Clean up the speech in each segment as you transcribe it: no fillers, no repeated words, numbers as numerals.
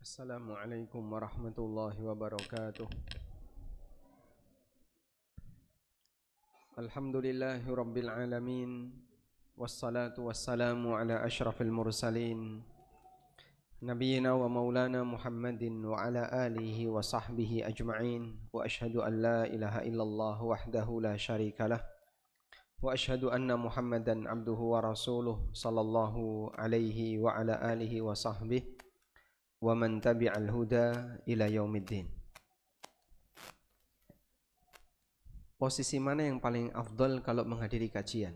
Assalamualaikum warahmatullahi wabarakatuh. Alhamdulillahi rabbil alamin. Wassalatu wassalamu ala ashrafil mursalin Nabiyyina wa maulana Muhammadin wa ala alihi wa sahbihi ajma'in. Wa ashhadu an la ilaha illallah wahdahu la syarikalah. Wa ashhadu anna Muhammadan abduhu wa rasuluh sallallahu alaihi wa ala alihi wa sahbihi wa man tabi'al huda ila yaumiddin. Posisi mana yang paling afdal kalau menghadiri kajian?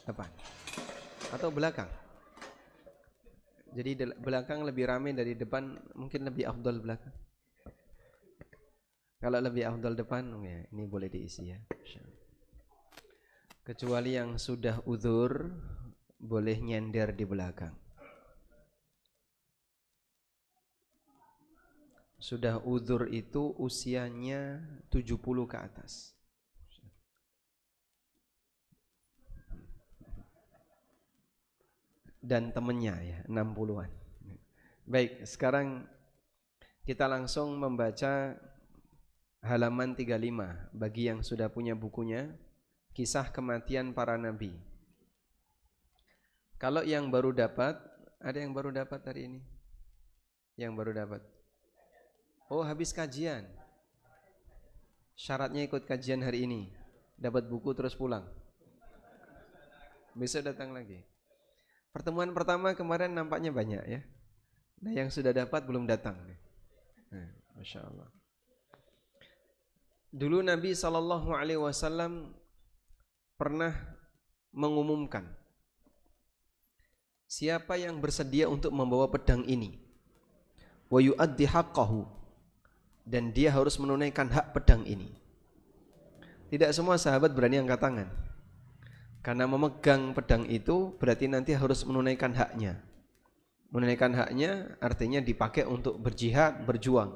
Depan atau belakang? Jadi belakang lebih ramai dari depan, mungkin lebih afdal belakang. Kalau lebih afdal depan, ya, ini boleh diisi ya. Kecuali yang sudah uzur, boleh nyender di belakang. Sudah uzur itu usianya 70 ke atas. Dan temennya ya 60-an. Baik, sekarang kita langsung membaca halaman 35 bagi yang sudah punya bukunya, kisah kematian para nabi. Kalau yang baru dapat, ada yang baru dapat hari ini? Yang baru dapat? Oh, habis kajian. Syaratnya ikut kajian hari ini, dapat buku terus pulang. Besok datang lagi. Pertemuan pertama kemarin nampaknya banyak ya. Nah, yang sudah dapat belum datang. Masya Allah. Dulu Nabi SAW pernah mengumumkan, siapa yang bersedia untuk membawa pedang ini, wa yu'addi haqqahu, dan dia harus menunaikan hak pedang ini. Tidak semua sahabat berani angkat tangan, karena memegang pedang itu berarti nanti harus menunaikan haknya. Menunaikan haknya artinya dipakai untuk berjihad, berjuang.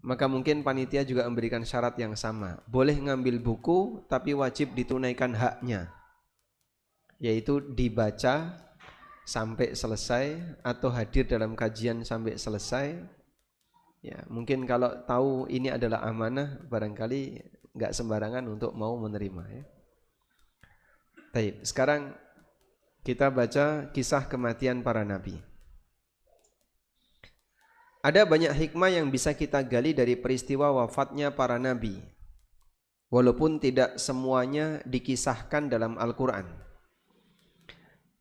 Maka mungkin panitia juga memberikan syarat yang sama. Boleh ngambil buku tapi wajib ditunaikan haknya, yaitu dibaca sampai selesai atau hadir dalam kajian sampai selesai. Ya, mungkin kalau tahu ini adalah amanah, barangkali nggak sembarangan untuk mau menerima ya. Baik, sekarang kita baca kisah kematian para nabi. Ada banyak hikmah yang bisa kita gali dari peristiwa wafatnya para nabi, walaupun tidak semuanya dikisahkan dalam Al-Quran.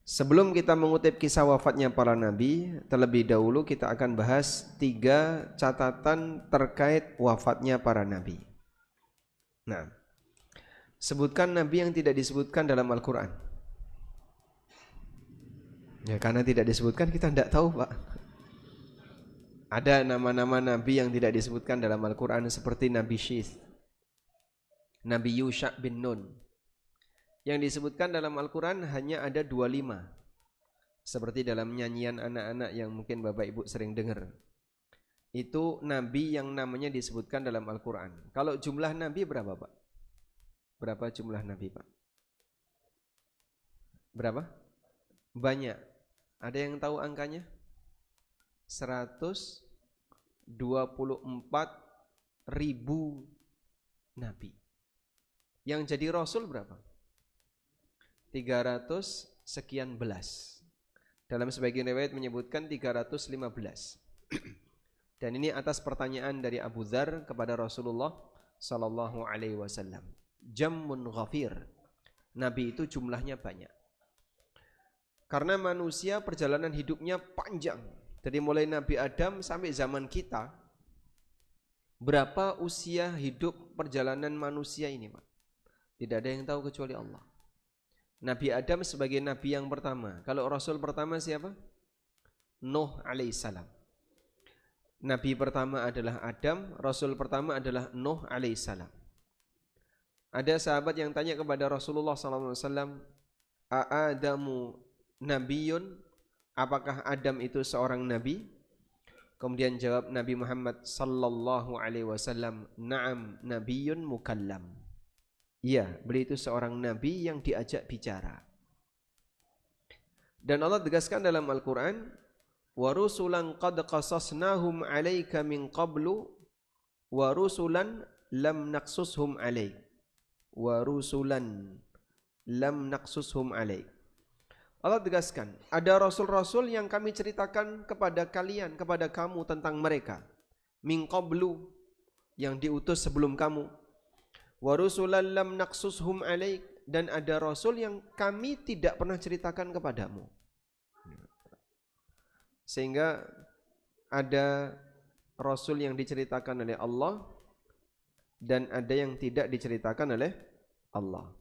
Sebelum kita mengutip kisah wafatnya para nabi, terlebih dahulu kita akan bahas 3 catatan terkait wafatnya para nabi. Nah, sebutkan nabi yang tidak disebutkan dalam Al-Quran. Ya, karena tidak disebutkan kita tidak tahu, Pak. Ada nama-nama nabi yang tidak disebutkan dalam Al-Quran seperti Nabi Syith, Nabi Yusha bin Nun. Yang disebutkan dalam Al-Quran hanya ada 25, seperti dalam nyanyian anak-anak yang mungkin Bapak Ibu sering dengar. Itu nabi yang namanya disebutkan dalam Al-Quran. Kalau jumlah nabi berapa, Pak? Berapa jumlah nabi, Pak? Berapa? Banyak. Ada yang tahu angkanya? 124.000 nabi. Yang jadi rasul berapa? 300 sekian belas. Dalam sebagian riwayat menyebutkan 315. Dan ini atas pertanyaan dari Abu Dzar kepada Rasulullah sallallahu alaihi wasallam. Jammun ghafir. Nabi itu jumlahnya banyak. Karena manusia perjalanan hidupnya panjang. Dari mulai Nabi Adam sampai zaman kita. Berapa usia hidup perjalanan manusia ini, Pak? Tidak ada yang tahu kecuali Allah. Nabi Adam sebagai nabi yang pertama. Kalau rasul pertama siapa? Nuh alaihissalam. Nabi pertama adalah Adam, rasul pertama adalah Nuh alaihissalam. Ada sahabat yang tanya kepada Rasulullah SAW, "A'adamu nabiyun?" Apakah Adam itu seorang nabi? Kemudian jawab Nabi Muhammad sallallahu alaihi wasallam, "Na'am nabiyyun mukallam." Iya, beliau itu seorang nabi yang diajak bicara. Dan Allah tegaskan dalam Al-Quran, wa rusulan qad qasasnahum 'alaika min qablu wa rusulan lam naqsushum 'alaik wa rusulan lam naqsushum 'alaik. Allah tegaskan, ada rasul-rasul yang kami ceritakan kepada kalian, kepada kamu tentang mereka. Min qablu, yang diutus sebelum kamu. Wa rusulan lam naqsushum 'alaik, dan ada rasul yang kami tidak pernah ceritakan kepadamu. Sehingga ada rasul yang diceritakan oleh Allah dan ada yang tidak diceritakan oleh Allah.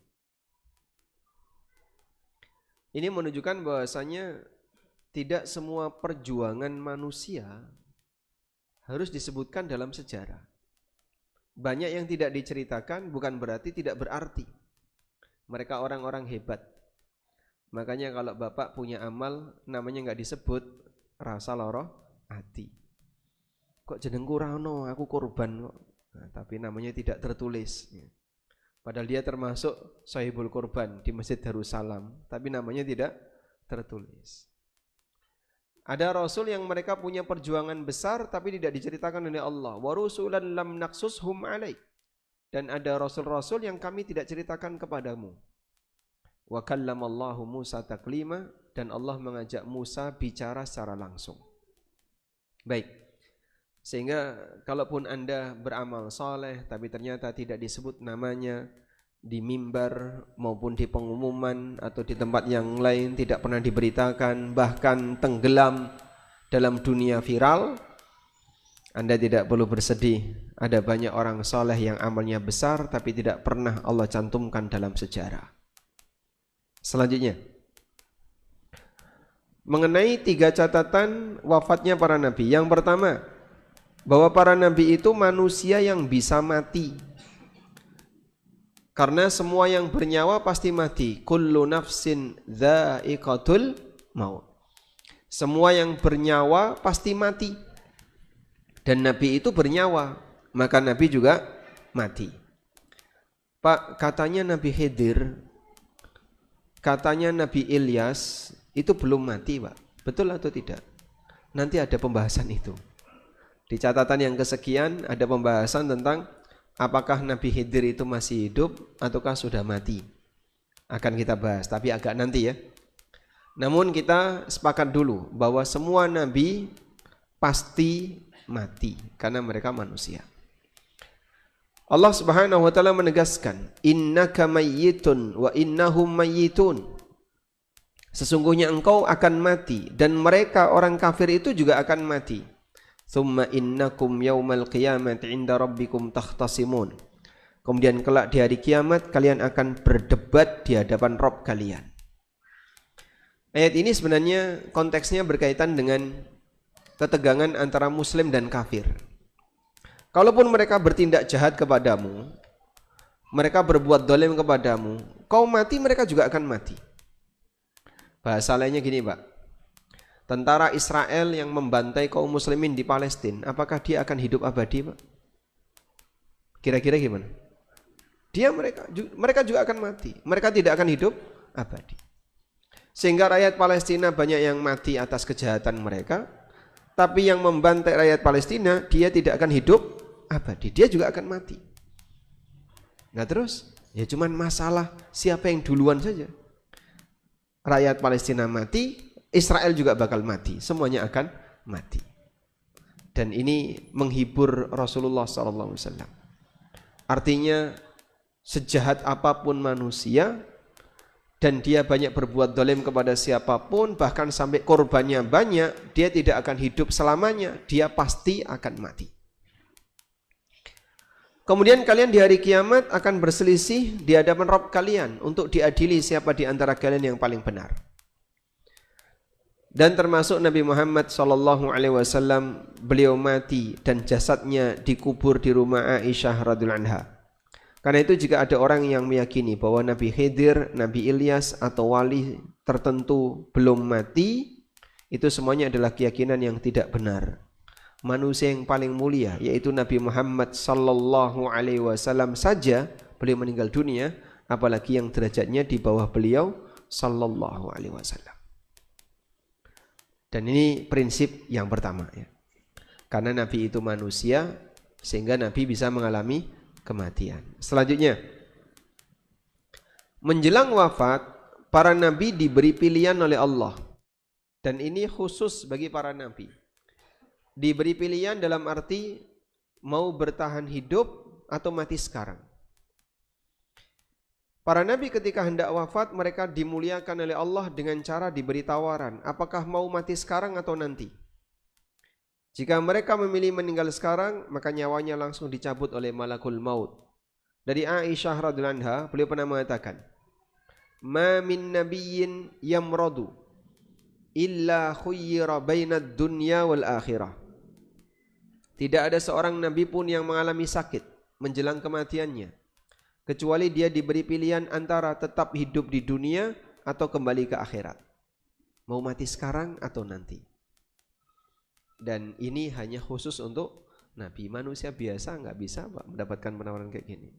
Ini menunjukkan bahwasanya tidak semua perjuangan manusia harus disebutkan dalam sejarah. Banyak yang tidak diceritakan bukan berarti tidak berarti. Mereka orang-orang hebat. Makanya kalau bapak punya amal namanya nggak disebut, rasa loro hati. Kok jenengku rano, aku korban kok. Nah, tapi namanya tidak tertulis. Padahal dia termasuk sahibul korban di Masjid Darussalam, tapi namanya tidak tertulis. Ada rasul yang mereka punya perjuangan besar tapi tidak diceritakan oleh Allah. Wa rusulan lam naqsushum 'alaik. Dan ada rasul-rasul yang kami tidak ceritakan kepadamu. Wa kallamallahu Musa taklima, dan Allah mengajak Musa bicara secara langsung. Baik. Sehingga kalaupun Anda beramal saleh tapi ternyata tidak disebut namanya di mimbar maupun di pengumuman atau di tempat yang lain, tidak pernah diberitakan, bahkan tenggelam dalam dunia viral, Anda tidak perlu bersedih. Ada banyak orang saleh yang amalnya besar tapi tidak pernah Allah cantumkan dalam sejarah. Selanjutnya, mengenai 3 catatan wafatnya para nabi. Yang pertama, bahwa para nabi itu manusia yang bisa mati. Karena semua yang bernyawa pasti mati. Kullu nafsin dha'iqatul maut. Semua yang bernyawa pasti mati. Dan nabi itu bernyawa, maka nabi juga mati. Pak, katanya Nabi Khidir, katanya Nabi Ilyas itu belum mati, Pak. Betul atau tidak? Nanti ada pembahasan itu. Di catatan yang kesekian ada pembahasan tentang apakah Nabi Khidir itu masih hidup ataukah sudah mati. Akan kita bahas, tapi agak nanti ya. Namun kita sepakat dulu bahwa semua nabi pasti mati karena mereka manusia. Allah Subhanahu wa taala menegaskan, innaka mayyitun wa innahum mayyitun. Sesungguhnya engkau akan mati dan mereka orang kafir itu juga akan mati. Thumma innakum yaumal qiyamati 'inda rabbikum takhtasimun. Kemudian kelak di hari kiamat kalian akan berdebat di hadapan Rabb kalian. Ayat ini sebenarnya konteksnya berkaitan dengan ketegangan antara muslim dan kafir. Kalaupun mereka bertindak jahat kepadamu, mereka berbuat dolim kepadamu, kau mati mereka juga akan mati. Bahasa lainnya gini, Pak. Tentara Israel yang membantai kaum muslimin di Palestina, apakah dia akan hidup abadi, Pak? Kira-kira gimana? Mereka juga akan mati. Mereka tidak akan hidup abadi. Sehingga rakyat Palestina banyak yang mati atas kejahatan mereka, tapi yang membantai rakyat Palestina, dia tidak akan hidup abadi. Dia juga akan mati. Nah terus, ya cuman masalah siapa yang duluan saja. Rakyat Palestina mati, Israel juga bakal mati, semuanya akan mati. Dan ini menghibur Rasulullah SAW. Artinya sejahat apapun manusia dan dia banyak berbuat dolim kepada siapapun, bahkan sampai korbannya banyak, dia tidak akan hidup selamanya, dia pasti akan mati. Kemudian kalian di hari kiamat akan berselisih di hadapan Rabb kalian untuk diadili siapa di antara kalian yang paling benar. Dan termasuk Nabi Muhammad SAW, beliau mati dan jasadnya dikubur di rumah Aisyah radhiyallahu anha. Karena itu jika ada orang yang meyakini bahwa Nabi Khidir, Nabi Ilyas atau wali tertentu belum mati, itu semuanya adalah keyakinan yang tidak benar. Manusia yang paling mulia yaitu Nabi Muhammad SAW saja beliau meninggal dunia, apalagi yang derajatnya di bawah beliau sallallahu alaihi wasallam. Dan ini prinsip yang pertama ya. Karena Nabi itu manusia, sehingga Nabi bisa mengalami kematian. Selanjutnya, menjelang wafat, para Nabi diberi pilihan oleh Allah. Dan ini khusus bagi para Nabi. Diberi pilihan dalam arti mau bertahan hidup atau mati sekarang. Para Nabi ketika hendak wafat, mereka dimuliakan oleh Allah dengan cara diberi tawaran. Apakah mau mati sekarang atau nanti? Jika mereka memilih meninggal sekarang, maka nyawanya langsung dicabut oleh malakul maut. Dari Aisyah radhiyallahu anha, beliau pernah mengatakan, "Ma min nabiyyin yamradu illa khuyyira bainad dunya wal akhirah." Tidak ada seorang nabi pun yang mengalami sakit menjelang kematiannya, kecuali dia diberi pilihan antara tetap hidup di dunia atau kembali ke akhirat. Mau mati sekarang atau nanti. Dan ini hanya khusus untuk Nabi. Manusia biasa nggak bisa Pak, mendapatkan penawaran kayak gini.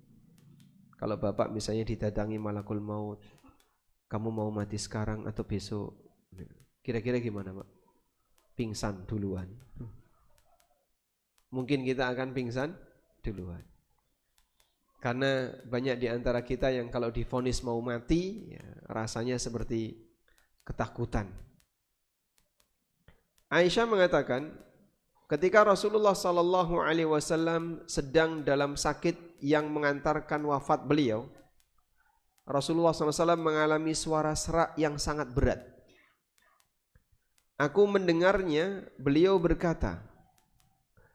Kalau Bapak misalnya didatangi malakul maut, kamu mau mati sekarang atau besok? Kira-kira gimana Pak? Pingsan duluan. Mungkin kita akan pingsan duluan. Karena banyak di antara kita yang kalau divonis mau mati, ya, rasanya seperti ketakutan. Aisyah mengatakan, ketika Rasulullah SAW sedang dalam sakit yang mengantarkan wafat beliau, Rasulullah SAW mengalami suara serak yang sangat berat. Aku mendengarnya, beliau berkata,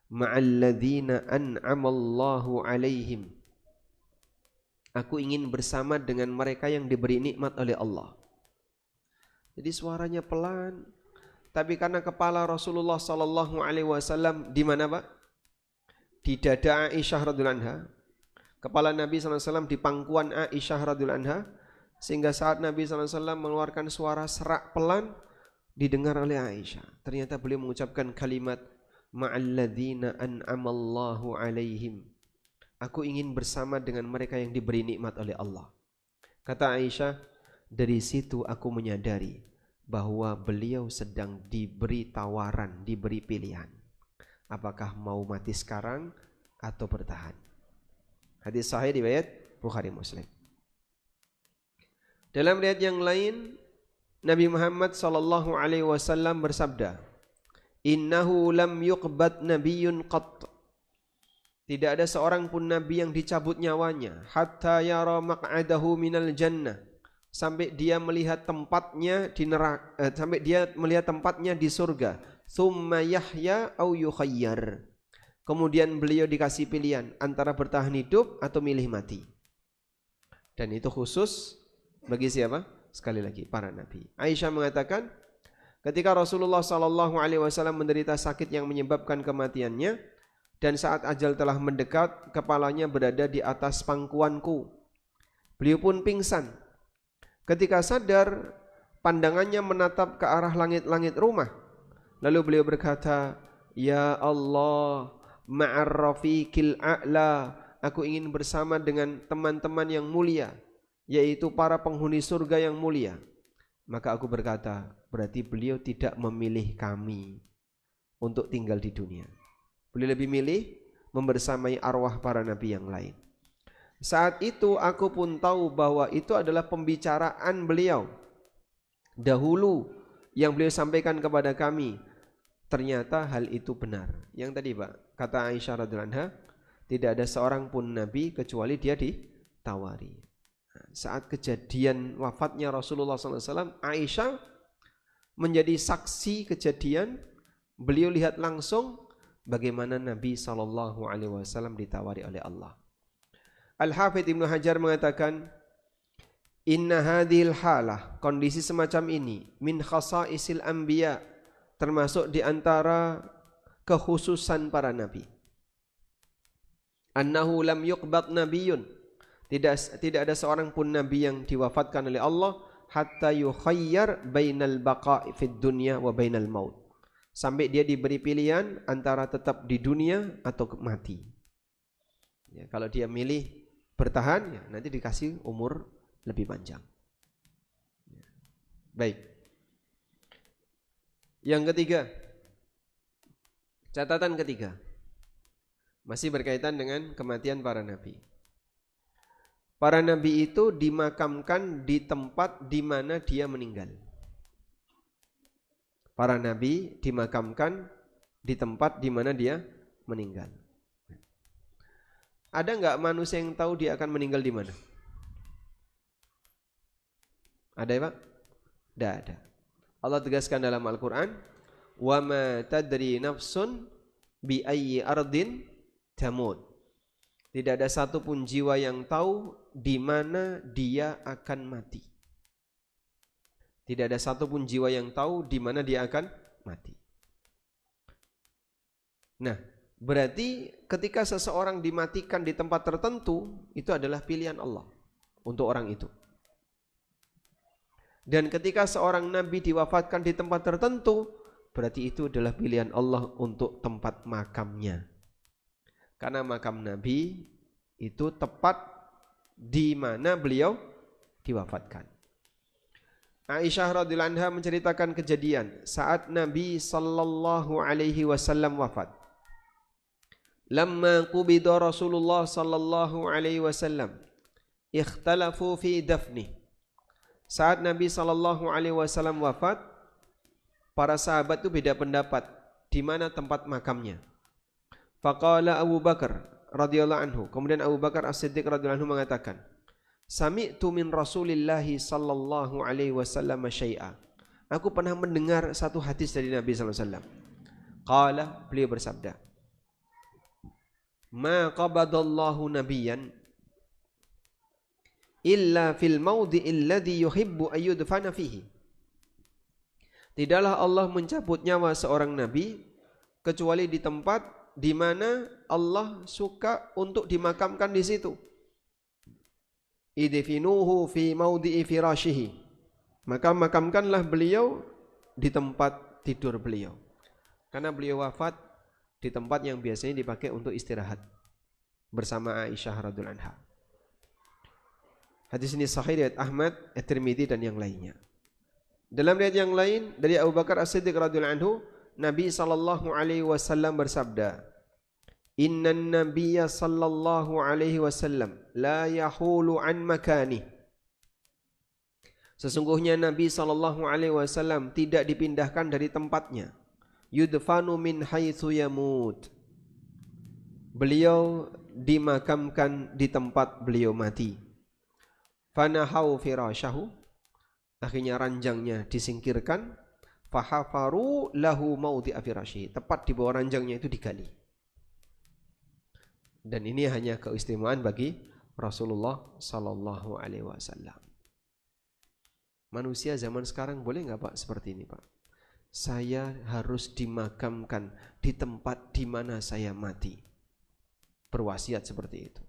"Ma'alladzina an'amallahu alaihim." Aku ingin bersama dengan mereka yang diberi nikmat oleh Allah. Jadi suaranya pelan, tapi karena kepala Rasulullah SAW di mana Pak? Di dada Aisyah radhiyallahu anha. Kepala Nabi SAW di pangkuan Aisyah radhiyallahu anha, sehingga saat Nabi SAW mengeluarkan suara serak pelan didengar oleh Aisyah. Ternyata beliau mengucapkan kalimat ma'alladzina an'amallahu alaihim. Aku ingin bersama dengan mereka yang diberi nikmat oleh Allah. Kata Aisyah, dari situ aku menyadari bahwa beliau sedang diberi tawaran, diberi pilihan. Apakah mau mati sekarang atau bertahan? Hadis sahih riwayat Bukhari Muslim. Dalam riwayat yang lain, Nabi Muhammad SAW bersabda, "Innahu lam yuqbad nabiyyun qat." Tidak ada seorang pun nabi yang dicabut nyawanya hatta yara maq'adahu minal jannah, sampai dia melihat tempatnya di neraka, sampai dia melihat tempatnya di surga. Tsumma yahya au yukhayyar. Kemudian beliau dikasih pilihan antara bertahan hidup atau milih mati. Dan itu khusus bagi siapa? Sekali lagi para nabi. Aisyah mengatakan, ketika Rasulullah SAW menderita sakit yang menyebabkan kematiannya, dan saat ajal telah mendekat, kepalanya berada di atas pangkuanku. Beliau pun pingsan. Ketika sadar, pandangannya menatap ke arah langit-langit rumah. Lalu beliau berkata, "Ya Allah, ma'ar rafiqil a'la." Aku ingin bersama dengan teman-teman yang mulia, yaitu para penghuni surga yang mulia. Maka aku berkata, berarti beliau tidak memilih kami untuk tinggal di dunia. Beliau lebih milih membersamai arwah para nabi yang lain. Saat itu aku pun tahu bahwa itu adalah pembicaraan beliau dahulu yang beliau sampaikan kepada kami. Ternyata hal itu benar. Yang tadi Pak, kata Aisyah radhiyallahu anha, tidak ada seorang pun nabi kecuali dia ditawari. Saat kejadian wafatnya Rasulullah SAW, Aisyah menjadi saksi kejadian. Beliau lihat langsung bagaimana Nabi SAW ditawari oleh Allah. Al-Hafidh Ibnu Hajar mengatakan, inna hadhil halah, kondisi semacam ini, min khasaisil anbiya, termasuk di antara kekhususan para nabi. Annahu lam yuqbad nabiyyun, tidak ada seorang pun nabi yang diwafatkan oleh Allah hatta yukhayyar bainal baqa'i fid dunya wa bainal maut, sampai dia diberi pilihan antara tetap di dunia atau mati. Ya, kalau dia milih bertahan, ya, nanti dikasih umur lebih panjang. Ya. Baik. Yang ketiga, catatan ketiga, masih berkaitan dengan kematian para nabi. Para nabi itu dimakamkan di tempat di mana dia meninggal. Para nabi dimakamkan di tempat di mana dia meninggal. Ada enggak manusia yang tahu dia akan meninggal di mana? Ada ya Pak? Tidak ada. Allah tegaskan dalam Al-Quran, wa ma tadri nafsun bi ayyi ardin tamut. Tidak ada satupun jiwa yang tahu di mana dia akan mati. Tidak ada satupun jiwa yang tahu di mana dia akan mati. Nah, berarti ketika seseorang dimatikan di tempat tertentu, itu adalah pilihan Allah untuk orang itu. Dan ketika seorang nabi diwafatkan di tempat tertentu, berarti itu adalah pilihan Allah untuk tempat makamnya. Karena makam nabi itu tepat di mana beliau diwafatkan. Aisyah radhiyallahu anha menceritakan kejadian saat Nabi sallallahu alaihi wasallam wafat. Lamma qubida Rasulullah sallallahu alaihi wasallam, ikhtalafu fi dafni. Saat Nabi sallallahu alaihi wasallam wafat, para sahabat itu beda pendapat di mana tempat makamnya. Faqala Abu Bakar radhiyallahu anhu, kemudian Abu Bakar As-Siddiq radhiyallahu anhu mengatakan, sami'tu min Rasulillahi sallallahu alaihi wasallam syai'a. Aku pernah mendengar satu hadis dari Nabi sallallahu alaihi wasallam. Qala, beliau bersabda, ma qabadallahu nabiyyan illa fil mawdi'il ladzi yuhibbu ayyudfana fihi. Tidaklah Allah mencabut nyawa seorang nabi kecuali di tempat di mana Allah suka untuk dimakamkan di situ. Idfinuhu fi mawdi'i firashihi. Maka makamkanlah beliau di tempat tidur beliau. Karena beliau wafat di tempat yang biasanya dipakai untuk istirahat bersama Aisyah radhiyallahu anha. Hadis ini sahih riwayat Ahmad, At-Tirmidzi dan yang lainnya. Dalam riwayat yang lain dari Abu Bakar As-Siddiq radhiyallahu anhu, Nabi sallallahu alaihi wasallam bersabda, innan nabiyya sallallahu alaihi wasallam la yahulu an makani. Sesungguhnya Nabi sallallahu alaihi wasallam tidak dipindahkan dari tempatnya. Yudfanu min haitsu yamut. Beliau dimakamkan di tempat beliau mati. Fanahau firasyahu, akhirnya ranjangnya disingkirkan. Fahafaru lahu mawdi'a firasyihi, tepat di bawah ranjangnya itu digali. Dan ini hanya keistimewaan bagi Rasulullah sallallahu alaihi wasallam. Manusia zaman sekarang boleh nggak Pak seperti ini Pak? Saya harus dimakamkan di tempat di mana saya mati. Berwasiat seperti itu.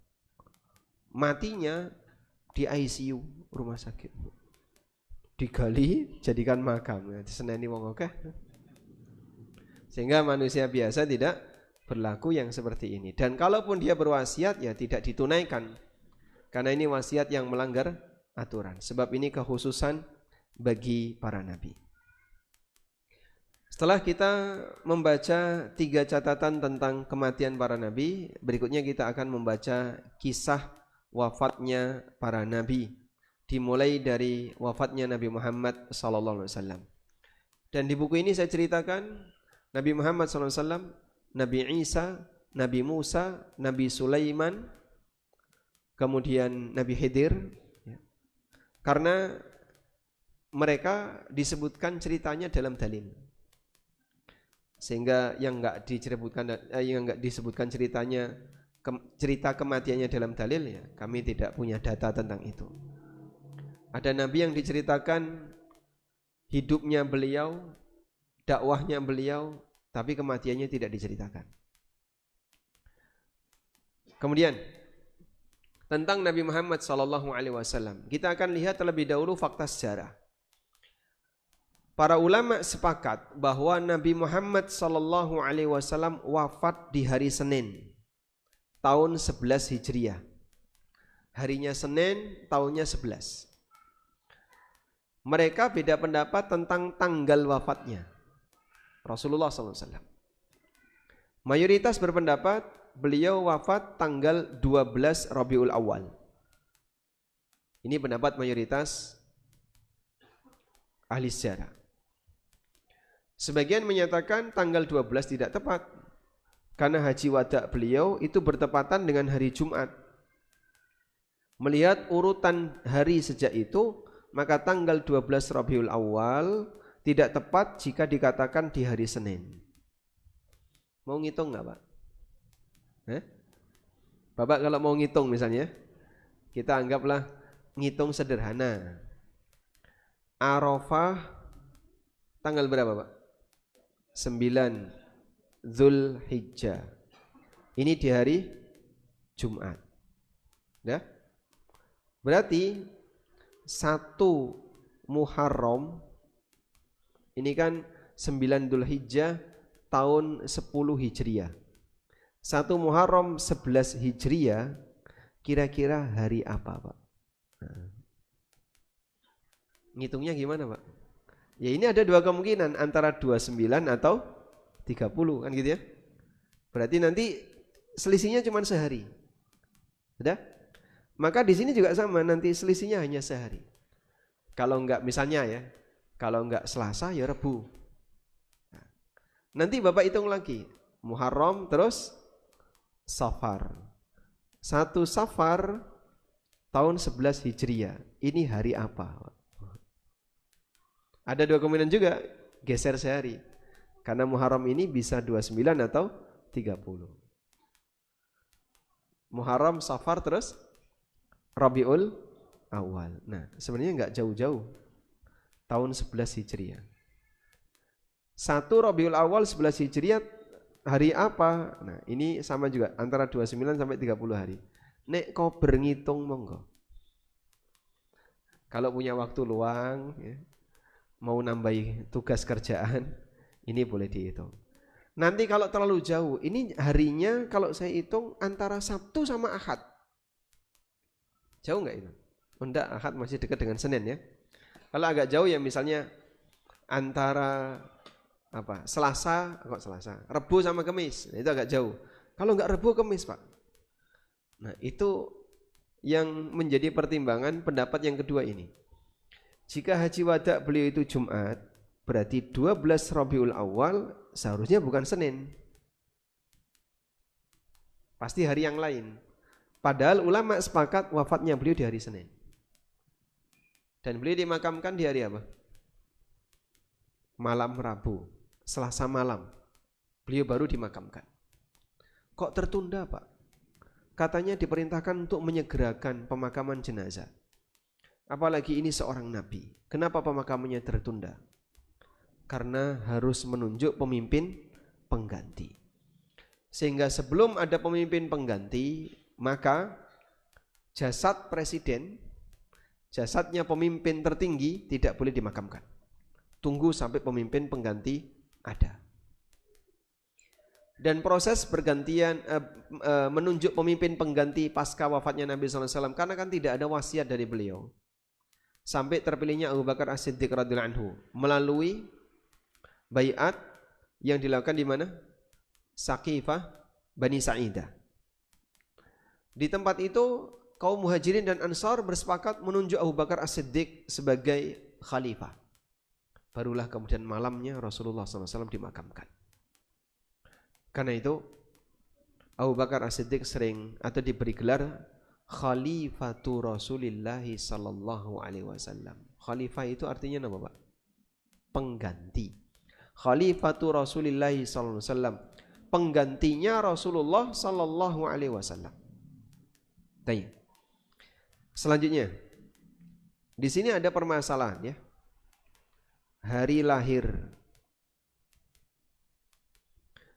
Matinya di ICU rumah sakit. Digali jadikan makam. Seneni wong akeh. Sehingga manusia biasa tidak berlaku yang seperti ini. Dan kalaupun dia berwasiat ya tidak ditunaikan. Karena ini wasiat yang melanggar aturan. Sebab ini kekhususan bagi para nabi. Setelah kita membaca 3 catatan tentang kematian para nabi, berikutnya kita akan membaca kisah wafatnya para nabi. Dimulai dari wafatnya Nabi Muhammad SAW. Dan di buku ini saya ceritakan Nabi Muhammad SAW, Nabi Isa, Nabi Musa, Nabi Sulaiman, kemudian Nabi Khidir, ya. Karena mereka disebutkan ceritanya dalam dalil. Sehingga yang enggak disebutkan ceritanya, cerita kematiannya dalam dalil, ya kami tidak punya data tentang itu. Ada nabi yang diceritakan hidupnya beliau, dakwahnya beliau, tapi kematiannya tidak diceritakan. Kemudian tentang Nabi Muhammad SAW, kita akan lihat terlebih dahulu fakta sejarah. Para ulama sepakat bahwa Nabi Muhammad SAW wafat di hari Senin, tahun 11 Hijriah. Harinya Senin, tahunnya 11. Mereka beda pendapat tentang tanggal wafatnya. Rasulullah SAW. Mayoritas berpendapat beliau wafat tanggal 12 Rabiul Awal. Ini pendapat mayoritas ahli sejarah. Sebagian menyatakan tanggal 12 tidak tepat, karena haji wada beliau itu bertepatan dengan hari Jumat. Melihat urutan hari sejak itu, maka tanggal 12 Rabiul Awal tidak tepat jika dikatakan di hari Senin. Mau ngitung nggak Pak? Bapak kalau mau ngitung misalnya, kita anggaplah ngitung sederhana. Arafah tanggal berapa Pak? 9 Zulhijjah. Ini di hari Jumat. Ya? Berarti 1 Muharram ini kan 9 Zulhijjah tahun 10 Hijriah. 1 Muharram 11 Hijriah kira-kira hari apa Pak? Nah. Ngitungnya gimana Pak? Ya ini ada dua kemungkinan, antara 29 atau 30 kan gitu ya. Berarti nanti selisihnya cuma sehari. Sudah? Maka di sini juga sama, nanti selisihnya hanya sehari. Kalau enggak misalnya ya, kalau enggak Selasa ya Rebu. Nah, nanti Bapak hitung lagi, Muharram terus Safar. 1 Safar tahun 11 Hijriah. Ini hari apa? Ada dua kemungkinan juga, geser sehari. Karena Muharram ini bisa 29 atau 30. Muharram, Safar terus Rabiul Awal. Nah, sebenarnya enggak jauh-jauh. Tahun 11 Hijriah. 1 Rabiul Awal 11 Hijriah hari apa? Nah, ini sama juga antara 29 sampai 30 hari. Nek kau berngitung monggo. Kalau punya waktu luang ya, mau nambahi tugas kerjaan, ini boleh dihitung. Nanti kalau terlalu jauh, ini harinya kalau saya hitung antara Sabtu sama Ahad. Jauh enggak itu? Oh, enggak, Ahad masih dekat dengan Senin ya. Kalau agak jauh ya misalnya antara Selasa, Rebu sama Kamis, itu agak jauh. Kalau enggak Rebu Kamis Pak. Nah itu yang menjadi pertimbangan pendapat yang kedua ini. Jika haji wada beliau itu Jumat, berarti 12 Rabiul Awal seharusnya bukan Senin. Pasti hari yang lain. Padahal ulama sepakat wafatnya beliau di hari Senin. Dan beliau dimakamkan di hari apa? Malam Rabu, Selasa malam. Beliau baru dimakamkan. Kok tertunda Pak? Katanya diperintahkan untuk menyegerakan pemakaman jenazah. Apalagi ini seorang nabi. Kenapa pemakamannya tertunda? Karena harus menunjuk pemimpin pengganti. Sehingga sebelum ada pemimpin pengganti, maka jasad presiden, jasadnya pemimpin tertinggi tidak boleh dimakamkan. Tunggu sampai pemimpin pengganti ada. Dan proses pergantian menunjuk pemimpin pengganti pasca wafatnya Nabi SAW, karena kan tidak ada wasiat dari beliau, sampai terpilihnya Abu Bakar As-Siddiq radhiyallahu anhu melalui baiat yang dilakukan di mana? Saqifah Bani Sa'idah. Di tempat itu kaum Muhajirin dan Ansar bersepakat menunjuk Abu Bakar As-Siddiq sebagai khalifah. Barulah kemudian malamnya Rasulullah SAW dimakamkan. Karena itu Abu Bakar As-Siddiq sering atau diberi gelar Khalifatu Rasulillahi sallallahu alaihi wasallam. Khalifah itu artinya apa Pak? Pengganti. Khalifatu Rasulillahi sallallahu alaihi wasallam. Penggantinya Rasulullah sallallahu alaihi wasallam. Baik. Selanjutnya, di sini ada permasalahan ya. Hari lahir,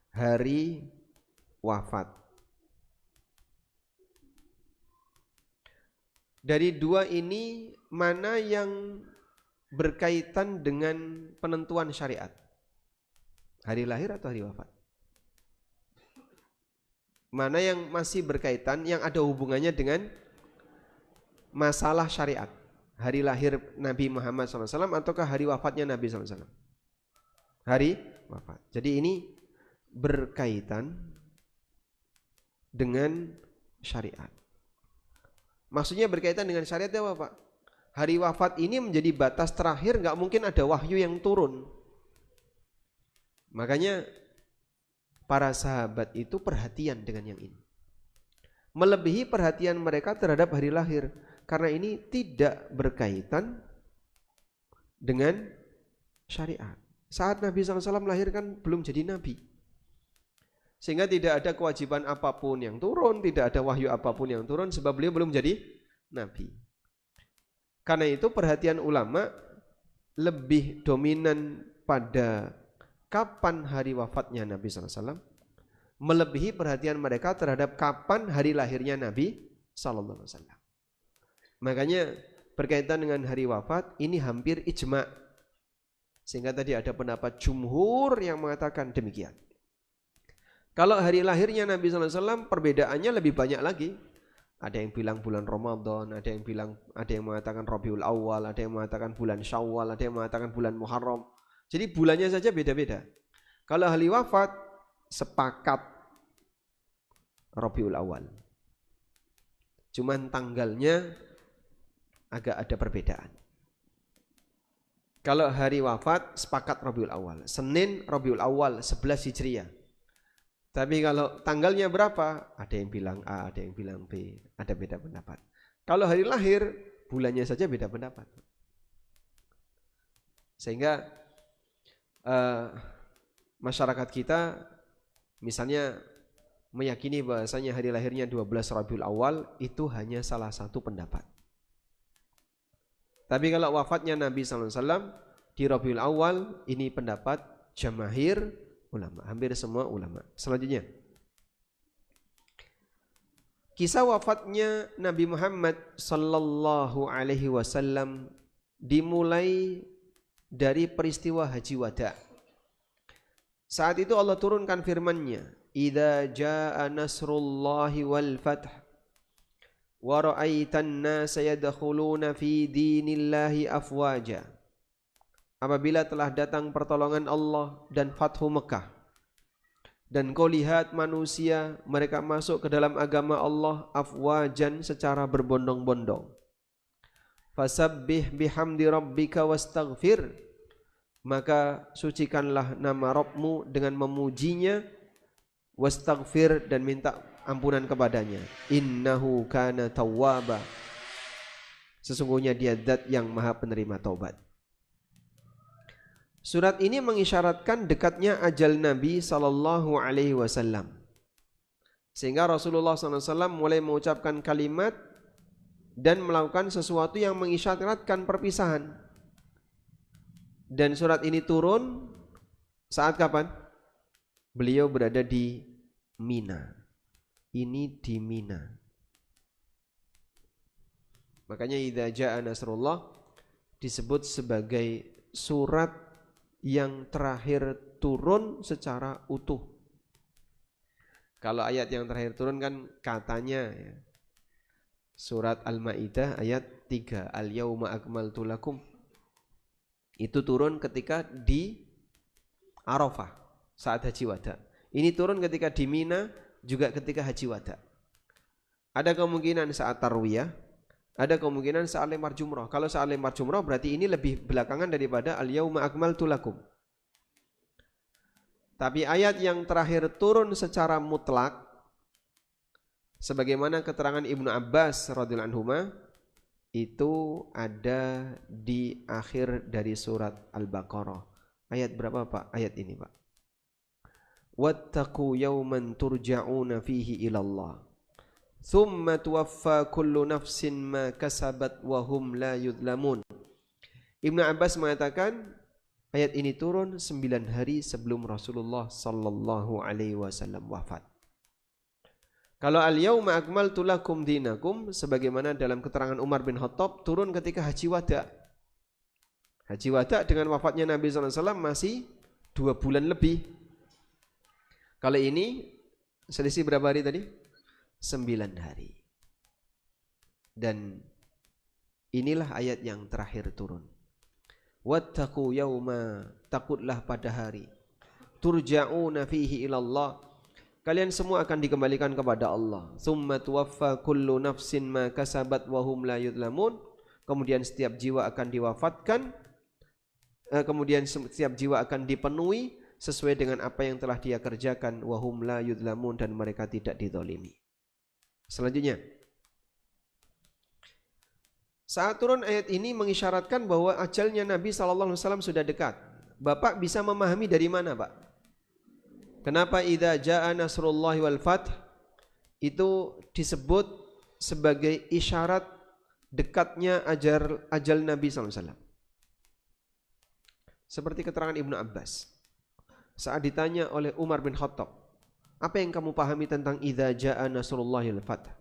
hari wafat. Dari dua ini mana yang berkaitan dengan penentuan syariat? Hari lahir atau hari wafat? Mana yang masih berkaitan, yang ada hubungannya dengan masalah syariat? Hari lahir Nabi Muhammad SAW ataukah hari wafatnya Nabi SAW? Hari wafat. Jadi ini berkaitan dengan syariat. Maksudnya berkaitan dengan syariat apa Pak? Hari wafat ini menjadi batas terakhir, nggak mungkin ada wahyu yang turun. Makanya para sahabat itu perhatian dengan yang ini. Melebihi perhatian mereka terhadap hari lahir. Karena ini tidak berkaitan dengan syariat. Saat Nabi SAW lahir kan belum jadi Nabi. Sehingga tidak ada kewajiban apapun yang turun, tidak ada wahyu apapun yang turun sebab beliau belum jadi Nabi. Karena itu perhatian ulama lebih dominan pada kapan hari wafatnya Nabi SAW, melebihi perhatian mereka terhadap kapan hari lahirnya Nabi SAW. Makanya berkaitan dengan hari wafat ini hampir ijma. Sehingga tadi ada pendapat jumhur yang mengatakan demikian. Kalau hari lahirnya Nabi SAW perbedaannya lebih banyak lagi. Ada yang bilang bulan Ramadan, ada yang mengatakan Rabiul Awal, ada yang mengatakan bulan Syawal, ada yang mengatakan bulan Muharram. Jadi bulannya saja beda-beda. Kalau hari wafat sepakat Rabiul Awal. Cuman tanggalnya agak ada perbedaan. Kalau hari wafat sepakat Rabiul Awal. Senin Rabiul Awal 11 Hijriah. Tapi kalau tanggalnya berapa? Ada yang bilang A, ada yang bilang B, ada beda pendapat. Kalau hari lahir, bulannya saja beda pendapat. Sehingga masyarakat kita misalnya meyakini bahasanya hari lahirnya 12 Rabiul Awal itu hanya salah satu pendapat. Tapi kalau wafatnya Nabi SAW di Rabiul Awal, ini pendapat jamaahir ulama, hampir semua ulama. Selanjutnya, kisah wafatnya Nabi Muhammad sallallahu alaihi wasallam dimulai dari peristiwa Haji Wada. Saat itu Allah turunkan firman-Nya, "Idza jaa nasrullahi wal fath wa ra'aitan nasa yadkhuluna fi dinillahi afwaja." Apabila telah datang pertolongan Allah dan Fathu Mekah, dan kau lihat manusia mereka masuk ke dalam agama Allah afwajan secara berbondong-bondong. Fasabbih bihamdi rabbika wastaghfir, maka sucikanlah nama Rabbmu dengan memujinya, wastaghfir, dan minta ampunan kepadanya. Innahu kana tawwaba, sesungguhnya dia zat yang maha penerima taubat. Surat ini mengisyaratkan dekatnya ajal Nabi sallallahu alaihi wasallam. Sehingga Rasulullah SAW mulai mengucapkan kalimat dan melakukan sesuatu yang mengisyaratkan perpisahan. Dan surat ini turun saat kapan? Beliau berada di Mina. Ini di Mina. Makanya idza jaa nasrullah disebut sebagai surat yang terakhir turun secara utuh. Kalau ayat yang terakhir turun kan katanya ya, surat Al-Maidah ayat 3, Al-yauma akmaltu lakum. Itu turun ketika di Arafah saat Haji Wada. Ini turun ketika di Mina, juga ketika Haji Wada. Ada kemungkinan saat Tarwiyah, ada kemungkinan saat lempar jumrah. Kalau saat lempar jumrah berarti ini lebih belakangan daripada al-yauma akmaltu lakum. Tapi ayat yang terakhir turun secara mutlak, sebagaimana keterangan Ibnu Abbas radhiyallahu anhuma, itu ada di akhir dari surat Al-Baqarah. Ayat berapa Pak? Ayat ini Pak. Wattaqu yawman turja'una fihi ilallah. Thumma tuwaffa kullu nafsin ma kasabat wa hum la yudlamun. Ibnu Abbas mengatakan ayat ini turun 9 hari sebelum Rasulullah sallallahu alaihi wasallam wafat. Kalau al-yauma akmaltu lakum dinakum, sebagaimana dalam keterangan Umar bin Khattab, turun ketika Haji Wada. Haji Wada dengan wafatnya Nabi sallallahu alaihi wasallam masih 2 bulan lebih. Kalau ini selisih berapa hari tadi? 9 hari. Dan inilah ayat yang terakhir turun. Wattaqu yauma, takutlah pada hari. turja'una fihi ilallah. Kalian semua akan dikembalikan kepada Allah. Tsumma tuwaffa kullu nafsin ma kasabat wa hum la yudlamun. Kemudian setiap jiwa akan diwafatkan, kemudian setiap jiwa akan dipenuhi sesuai dengan apa yang telah dia kerjakan, wa hum la yudlamun, dan mereka tidak dizalimi. Selanjutnya, saat turun ayat ini mengisyaratkan bahwa ajalnya Nabi SAW sudah dekat. Bapak bisa memahami dari mana, Pak? Kenapa idza jaa nasrullahi wal fath itu disebut sebagai isyarat dekatnya ajal Nabi SAW? Seperti keterangan Ibnu Abbas saat ditanya oleh Umar bin Khattab, apa yang kamu pahami tentang idza jaa nasrullahi wal fath?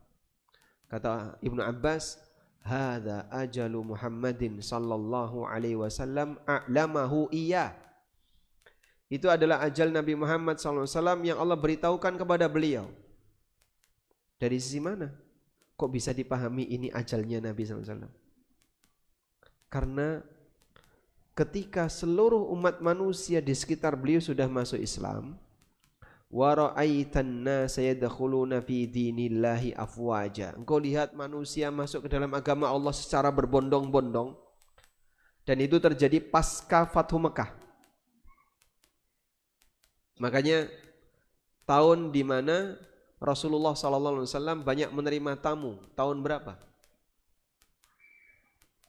Kata Ibnu Abbas, hadza ajalu Muhammadin sallallahu alaihi wasallam a'lamahu iya. Itu adalah ajal Nabi Muhammad SAW yang Allah beritahukan kepada beliau. Dari sisi mana? Kok bisa dipahami ini ajalnya Nabi SAW? Karena ketika seluruh umat manusia di sekitar beliau sudah masuk Islam, wa ra'aitan nasa yadkhuluna fi dinillahi afwaja. Engkau lihat manusia masuk ke dalam agama Allah secara berbondong-bondong, dan itu terjadi pasca Fathu Mekah. Makanya tahun di mana Rasulullah SAW banyak menerima tamu, tahun berapa?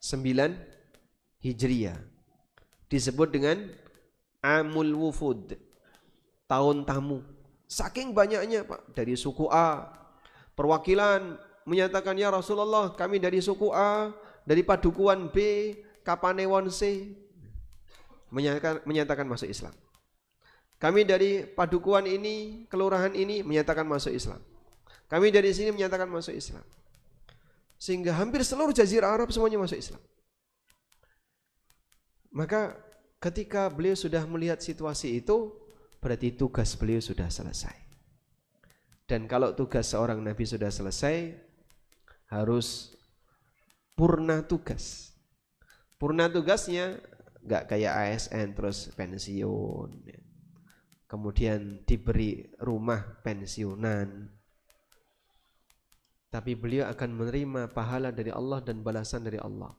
9 Hijriah. Disebut dengan Amul Wufud, tahun tamu. Saking banyaknya, Pak, dari suku A, perwakilan menyatakan, ya Rasulullah, kami dari suku A, dari Padukuhan B, Kapanewon C, menyatakan masuk Islam. Kami dari Padukuhan ini, kelurahan ini, menyatakan masuk Islam. Kami dari sini menyatakan masuk Islam. Sehingga hampir seluruh jazirah Arab semuanya masuk Islam. Maka ketika beliau sudah melihat situasi itu, berarti tugas beliau sudah selesai. Dan kalau tugas seorang Nabi sudah selesai, harus purna tugas. Purna tugasnya gak kayak ASN terus pensiun, kemudian diberi rumah pensiunan. Tapi beliau akan menerima pahala dari Allah dan balasan dari Allah.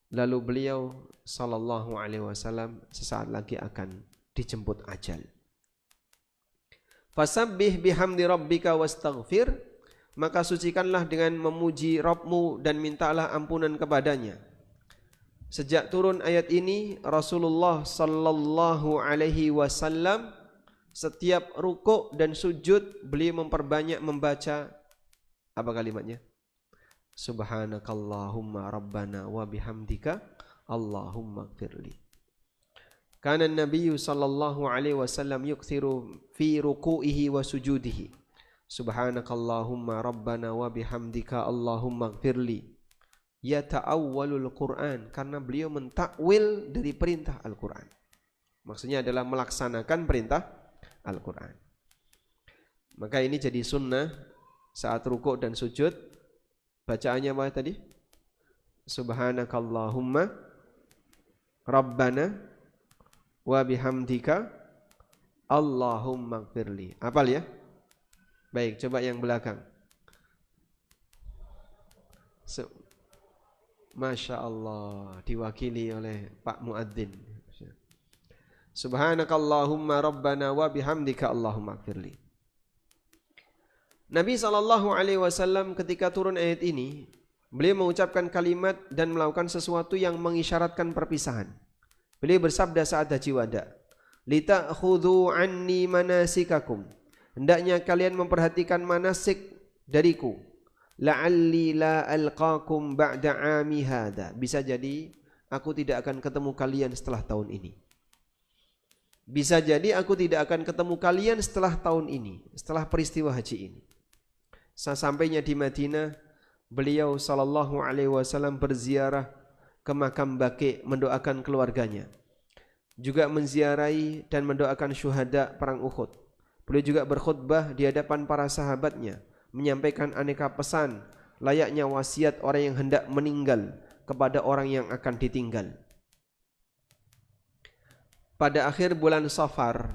Lalu beliau sallallahu alaihi wasallam sesaat lagi akan dijemput ajal. Fasabbih bihamdi rabbika wastaghfir, maka sucikanlah dengan memuji Rabbmu dan mintalah ampunan kepadanya. Sejak turun ayat ini, Rasulullah sallallahu alaihi wasallam setiap rukuk dan sujud beliau memperbanyak membaca apa kalimatnya? Subhanakallahumma rabbana wa bihamdika Allahumma gfirli. Kana an-nabiy sallallahu alaihi wasallam yukthiru fi ruku'ihi wa sujudihi. Subhanakallahumma rabbana wa bihamdika Allahumma gfirli. Yata'awwalul Quran, karena beliau mentakwil dari perintah Al-Quran. Maksudnya adalah melaksanakan perintah Al-Quran. Maka ini jadi sunnah saat rukuk dan sujud. Bacaannya apa tadi? Subhanakallahumma rabbana wa bihamdika Allahumma gfirli. Hafal ya? Baik, coba yang belakang. Masya Allah, diwakili oleh Pak Muadzin. Subhanakallahumma rabbana wa bihamdika Allahumma gfirli. Nabi SAW ketika turun ayat ini, beliau mengucapkan kalimat dan melakukan sesuatu yang mengisyaratkan perpisahan. Beliau bersabda saat haji wada, "Lita'khudhu anni manasikakum." Hendaknya kalian memperhatikan manasik dariku. La'alli la alqakum ba'da 'ami hadza. Bisa jadi aku tidak akan ketemu kalian setelah tahun ini. Bisa jadi aku tidak akan ketemu kalian setelah tahun ini, setelah peristiwa haji ini. Sesampainya di Madinah, beliau sallallahu alaihi wasallam berziarah ke makam Baqi mendoakan keluarganya. Juga menziarahi dan mendoakan syuhada perang Uhud. Beliau juga berkhutbah di hadapan para sahabatnya, menyampaikan aneka pesan layaknya wasiat orang yang hendak meninggal kepada orang yang akan ditinggal. pada akhir bulan Safar,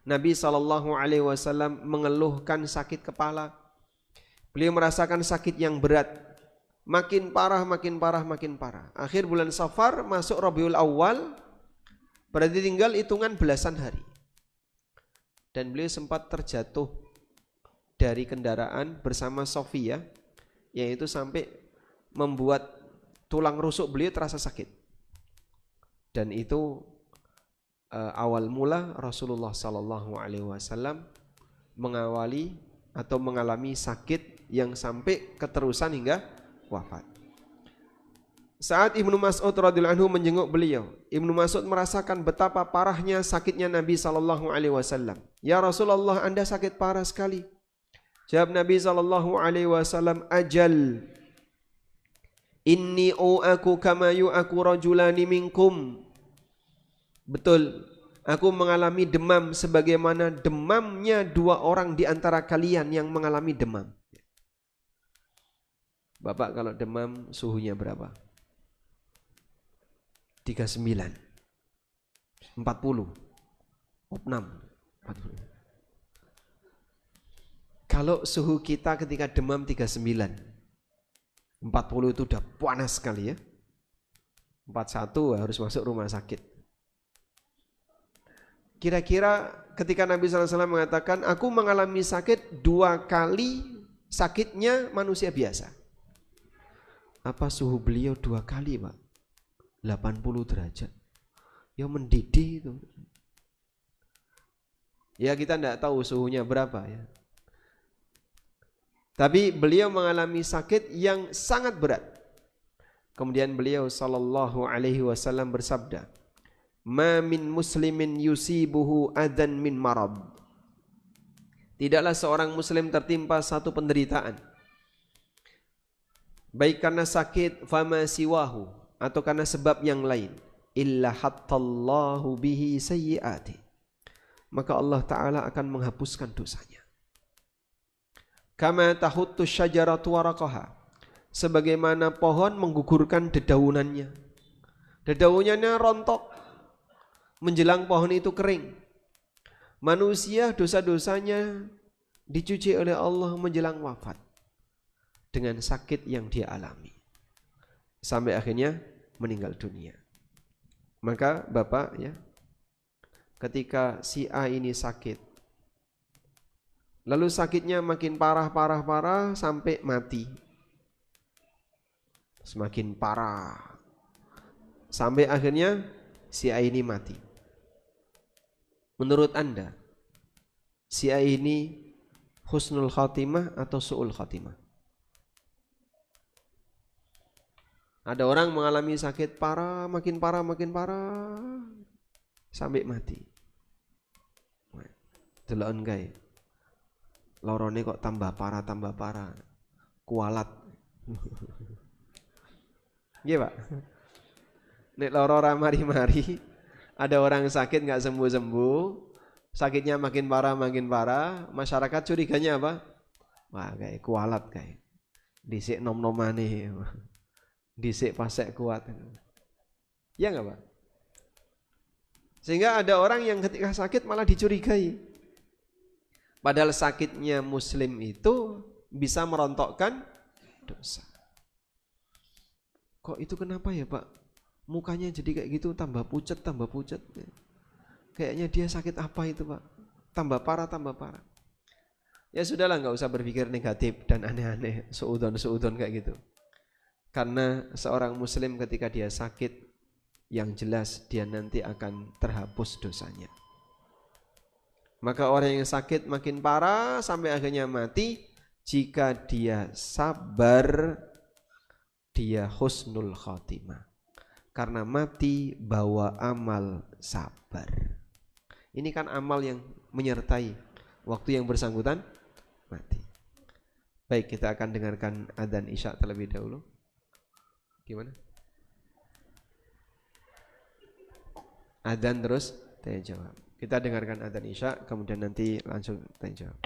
Nabi SAW mengeluhkan sakit kepala. Beliau merasakan sakit yang berat, makin parah. Akhir bulan Safar masuk Rabiul Awal, berarti tinggal hitungan belasan hari. Dan beliau sempat terjatuh dari kendaraan bersama Sofia, yaitu sampai membuat tulang rusuk beliau terasa sakit. Dan itu awal mula Rasulullah SAW mengawali atau mengalami sakit yang sampai keterusan hingga wafat. Saat Ibnu Mas'ud radhiyallahu anhu menjenguk beliau, Ibnu Mas'ud merasakan betapa parahnya sakitnya Nabi SAW. Ya Rasulullah, Anda sakit parah sekali. Jawab Nabi SAW, ajal, inni u'aku kama yu'aku rajulani minkum. Betul, aku mengalami demam sebagaimana demamnya dua orang di antara kalian yang mengalami demam. Bapak kalau demam suhunya berapa? 39, 40, 6, 40. Kalau suhu kita ketika demam 39, 40 itu udah panas sekali ya. 41 harus masuk rumah sakit. Kira-kira ketika Nabi SAW mengatakan, aku mengalami sakit 2 kali sakitnya manusia biasa. Apa suhu beliau 2 kali, Pak? 80 derajat. Ya mendidih itu. Ya kita tidak tahu suhunya berapa ya. Tapi beliau mengalami sakit yang sangat berat. Kemudian beliau sallallahu alaihi wasallam bersabda, "Ma min muslimin yusibuhu adan min marad." Tidaklah seorang muslim tertimpa satu penderitaan, baik karena sakit fama siwahu atau karena sebab yang lain, illa hattallahu bihi sayyiati, maka Allah Ta'ala akan menghapuskan dosanya. Kama tahuttu syajaratu waraqaha, sebagaimana pohon menggugurkan dedaunannya. Dedaunannya rontok menjelang pohon itu kering. Manusia dosa-dosanya dicuci oleh Allah menjelang wafat dengan sakit yang dia alami sampai akhirnya meninggal dunia. Maka Bapak ya, ketika si A ini sakit, lalu sakitnya makin parah sampai mati. Semakin parah sampai akhirnya si A ini mati. Menurut Anda, si A ini husnul khatimah atau su'ul khatimah? Ada orang mengalami sakit parah, makin parah sampai mati. Delok enggak? Lorone kok tambah parah, kualat. Iya Pak. Nek loro ora mari-mari, ada orang sakit nggak sembuh-sembuh, sakitnya makin parah, masyarakat curiganya apa? Wah kayak kualat kayak. Dhisik nom-nomane. Dhisik pasek kuat. Ya enggak Pak? Sehingga ada orang yang ketika sakit malah dicurigai. Padahal sakitnya muslim itu bisa merontokkan dosa. Kok itu kenapa ya Pak? Mukanya jadi kayak gitu, tambah pucat. Kayaknya dia sakit apa itu Pak? Tambah parah. Ya sudahlah, nggak usah berpikir negatif dan aneh-aneh, seudon kayak gitu. Karena seorang muslim ketika dia sakit, yang jelas dia nanti akan terhapus dosanya. Maka orang yang sakit makin parah sampai akhirnya mati, jika dia sabar, dia husnul khatimah. Karena mati bawa amal sabar. Ini kan amal yang menyertai waktu yang bersangkutan mati. Baik, kita akan dengarkan adzan Isya terlebih dahulu. Gimana? Adzan terus tanya jawab. Kita dengarkan adzan Isya, kemudian nanti langsung tanya jawab.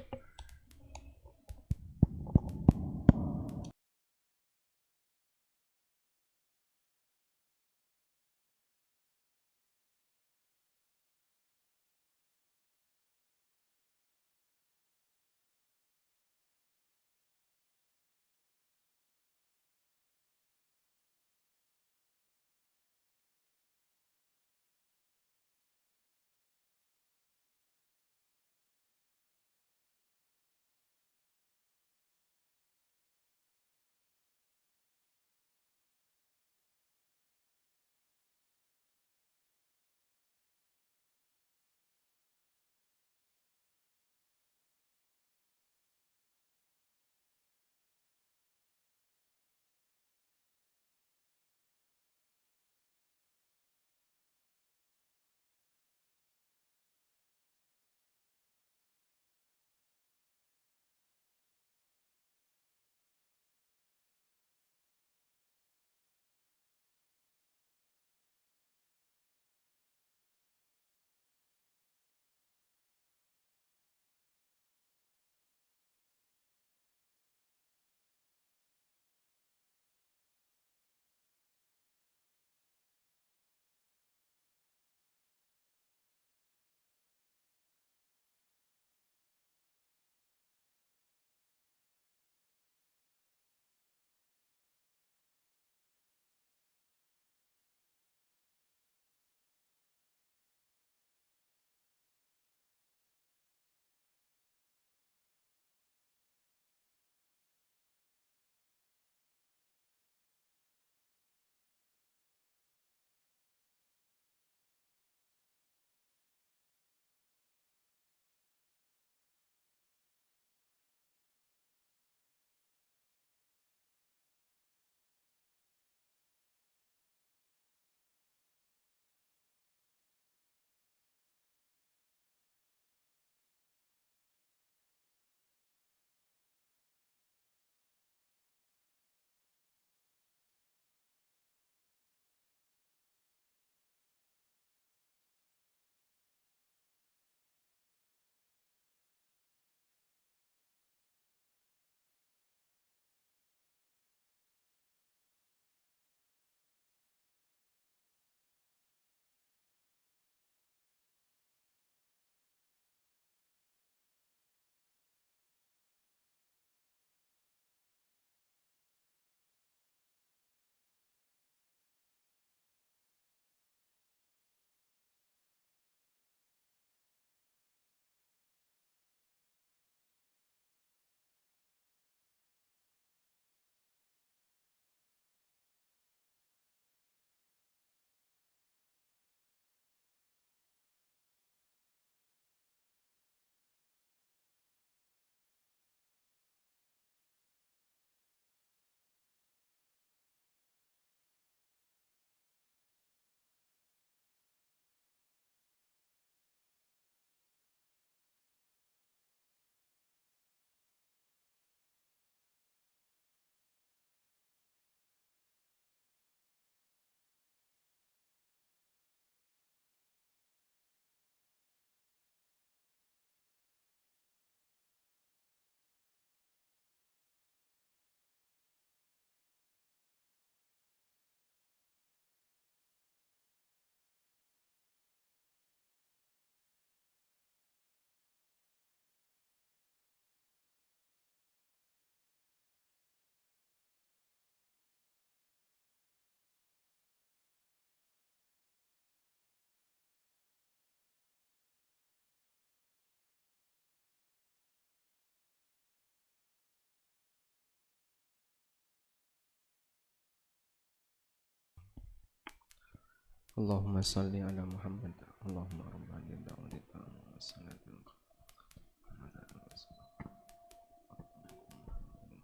Allahumma salli ala Muhammad. Allahumma rabbana da'wadita wassalatul.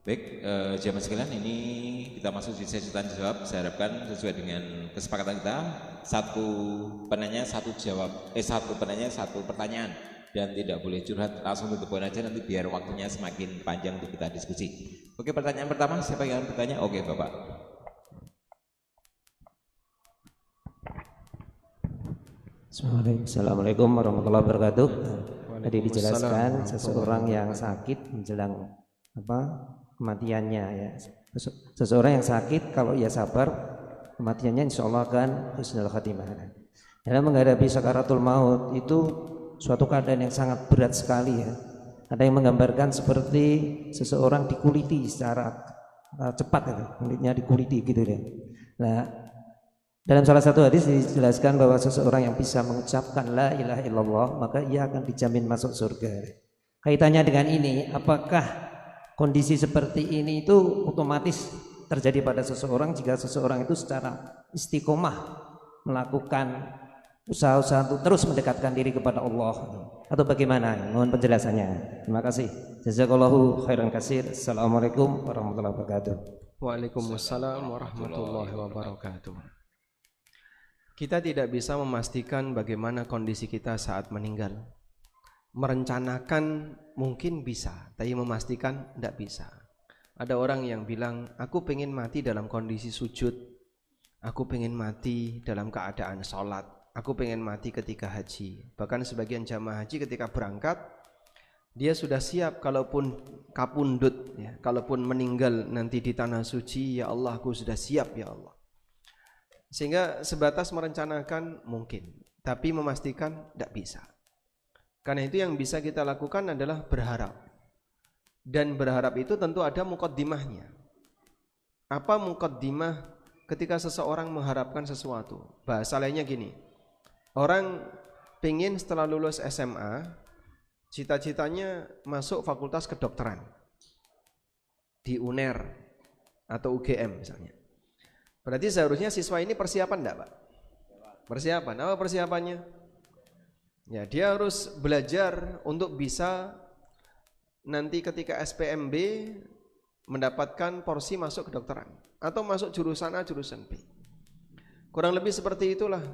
Baik, jamaah sekalian, ini kita masuk di sesi tanya jawab. Saya harapkan sesuai dengan kesepakatan kita, satu penanya satu pertanyaan, dan tidak boleh curhat, langsung tutup poin aja nanti biar waktunya semakin panjang untuk kita diskusi. Oke, pertanyaan pertama, siapa yang bertanya? Oke, Bapak. Assalamualaikum warahmatullahi wabarakatuh. Tadi dijelaskan seseorang yang sakit menjelang kematiannya ya. Seseorang yang sakit kalau ia sabar, kematiannya insya Allah akan husnul khatimah. Dalam menghadapi sakaratul maut itu suatu keadaan yang sangat berat sekali ya. Ada yang menggambarkan seperti seseorang dikuliti secara cepat gitu, kulitnya dikuliti gitu ya. Nah, dalam salah satu hadis dijelaskan bahwa seseorang yang bisa mengucapkan la ilaha illallah maka ia akan dijamin masuk surga. Kaitannya dengan ini, apakah kondisi seperti ini itu otomatis terjadi pada seseorang jika seseorang itu secara istiqomah melakukan usaha-usaha untuk terus mendekatkan diri kepada Allah, atau bagaimana? Mohon penjelasannya. Terima kasih. Jazakallahu khairan katsir. Assalamualaikum warahmatullahi wabarakatuh. Waalaikumsalam warahmatullahi wabarakatuh. Kita tidak bisa memastikan bagaimana kondisi kita saat meninggal. Merencanakan mungkin bisa, tapi memastikan tidak bisa. Ada orang yang bilang, aku pengen mati dalam kondisi sujud, aku pengen mati dalam keadaan sholat, aku pengen mati ketika haji. Bahkan sebagian jamaah haji ketika berangkat, dia sudah siap kalaupun kapundut, ya, kalaupun meninggal nanti di tanah suci, ya Allah aku sudah siap ya Allah. Sehingga sebatas merencanakan mungkin, tapi memastikan tidak bisa. Karena itu yang bisa kita lakukan adalah berharap. Dan berharap itu tentu ada muqaddimahnya. Apa muqaddimah ketika seseorang mengharapkan sesuatu? Bahasa lainnya gini, orang pengen setelah lulus SMA, cita-citanya masuk fakultas kedokteran di UNER atau UGM misalnya. Berarti seharusnya siswa ini persiapan enggak, Pak? Persiapan. Apa persiapannya? Ya, dia harus belajar untuk bisa nanti ketika SPMB mendapatkan porsi masuk kedokteran atau masuk jurusan A, jurusan B. Kurang lebih seperti itulah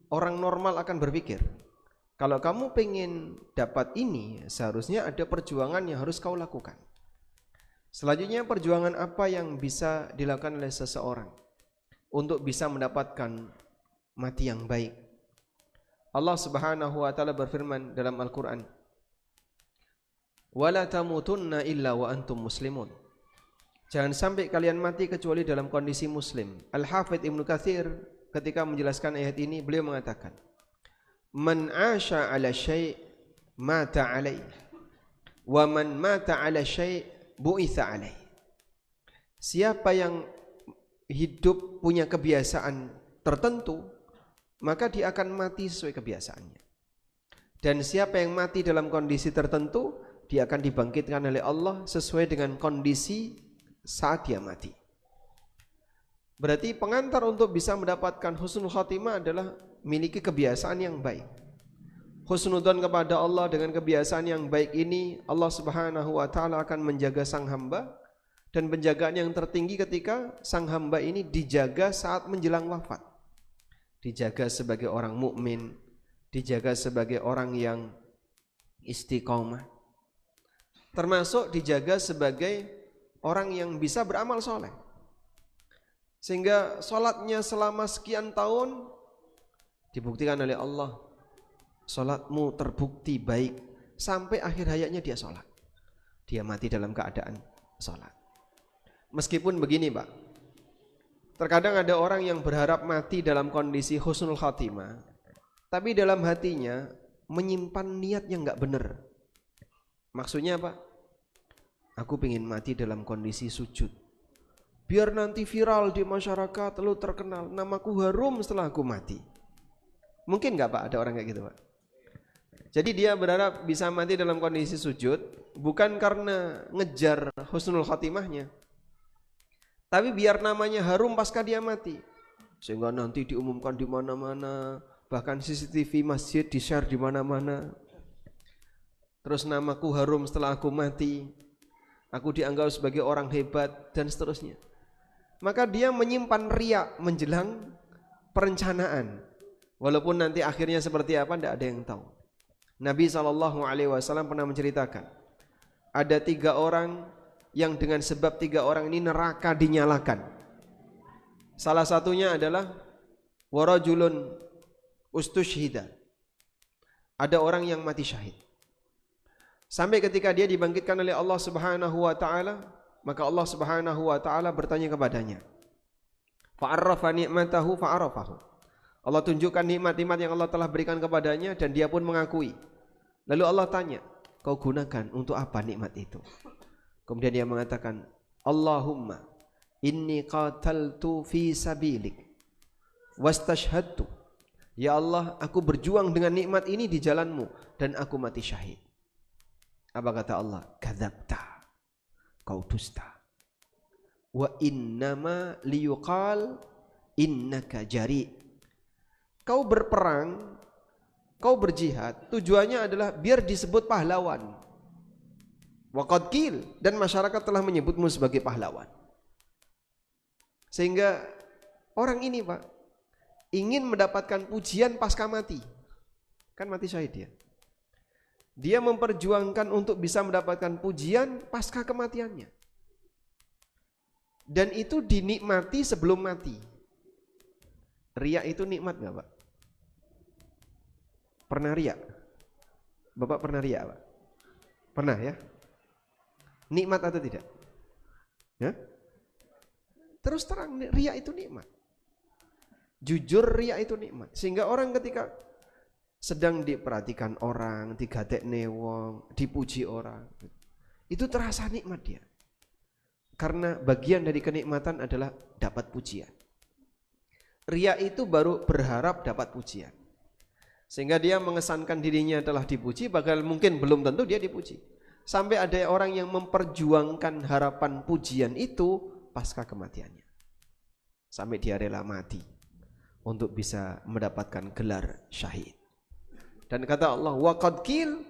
orang normal akan berpikir. Kalau kamu pengen dapat ini, seharusnya ada perjuangan yang harus kau lakukan. Selanjutnya, perjuangan apa yang bisa dilakukan oleh seseorang untuk bisa mendapatkan mati yang baik? Allah Subhanahu wa taala berfirman dalam Al-Qur'an, "Wala tamutunna illa wa antum muslimun." Jangan sampai kalian mati kecuali dalam kondisi muslim. Al-Hafidz Ibnu Katsir ketika menjelaskan ayat ini beliau mengatakan, "Man 'asha 'ala syai' mata 'alaih, wa man mata 'ala syai' bu'itsa 'alaih." Siapa yang hidup punya kebiasaan tertentu, maka dia akan mati sesuai kebiasaannya. Dan siapa yang mati dalam kondisi tertentu, dia akan dibangkitkan oleh Allah sesuai dengan kondisi saat dia mati. Berarti pengantar untuk bisa mendapatkan husnul khatimah adalah miliki kebiasaan yang baik. Husnudzon kepada Allah dengan kebiasaan yang baik ini, Allah Subhanahu wa taala akan menjaga sang hamba. Dan penjagaan yang tertinggi ketika sang hamba ini dijaga saat menjelang wafat. Dijaga sebagai orang mukmin, dijaga sebagai orang yang istiqomah. Termasuk dijaga sebagai orang yang bisa beramal soleh. Sehingga sholatnya selama sekian tahun dibuktikan oleh Allah, sholatmu terbukti baik sampai akhir hayatnya dia sholat. Dia mati dalam keadaan sholat. Meskipun begini, Pak, terkadang ada orang yang berharap mati dalam kondisi husnul khatimah, tapi dalam hatinya menyimpan niat yang enggak benar. Maksudnya apa? Aku pengen mati dalam kondisi sujud, biar nanti viral di masyarakat, lalu terkenal, namaku harum setelah aku mati. Mungkin enggak, Pak, ada orang kayak gitu, Pak? Jadi dia berharap bisa mati dalam kondisi sujud, bukan karena ngejar husnul khatimahnya, tapi biar namanya harum pasca dia mati. sehingga nanti diumumkan di mana-mana, bahkan CCTV masjid di-share di mana-mana. Terus namaku harum setelah aku mati, aku dianggap sebagai orang hebat dan seterusnya. Maka dia menyimpan riya menjelang perencanaan, walaupun nanti akhirnya seperti apa tidak ada yang tahu. Nabi SAW pernah menceritakan, ada 3 orang yang dengan sebab 3 orang ini neraka dinyalakan. Salah satunya adalah warajulun ustushhida, ada orang yang mati syahid. Sampai ketika dia dibangkitkan oleh Allah Subhanahu wa taala, maka Allah Subhanahu wa taala bertanya kepadanya, fa'arrafa ni'matahu fa'arafahu. Allah tunjukkan nikmat-nikmat yang Allah telah berikan kepadanya dan dia pun mengakui. Lalu Allah tanya, kau gunakan untuk apa nikmat itu? Kemudian dia mengatakan, Allahumma inni qataltu fi sabilik wastashhadtu. Ya Allah, aku berjuang dengan nikmat ini di jalanmu dan aku mati syahid. Apa kata Allah? Kadzabta, kau dusta. Wa innama liyuqal innaka jari. Kau berperang, kau berjihad, tujuannya adalah biar disebut pahlawan. Waqad qil, dan masyarakat telah menyebutmu sebagai pahlawan. Sehingga orang ini Pak ingin mendapatkan pujian pasca mati. Kan mati syahid dia. Dia memperjuangkan untuk bisa mendapatkan pujian pasca kematiannya. Dan itu dinikmati sebelum mati. Riya itu nikmat gak Pak? Pernah riya? Bapak pernah riya Pak? Pernah ya? Nikmat atau tidak? Ya? Terus terang, riya itu nikmat. Jujur, riya itu nikmat. Sehingga orang ketika sedang diperhatikan orang, digadekne wong, dipuji orang, itu terasa nikmat dia. Karena bagian dari kenikmatan adalah dapat pujian. Riya itu baru berharap dapat pujian. Sehingga dia mengesankan dirinya telah dipuji, bahkan mungkin belum tentu dia dipuji. Sampai ada orang yang memperjuangkan harapan pujian itu pasca kematiannya. Sampai dia rela mati untuk bisa mendapatkan gelar syahid. Dan kata Allah, waqad qil,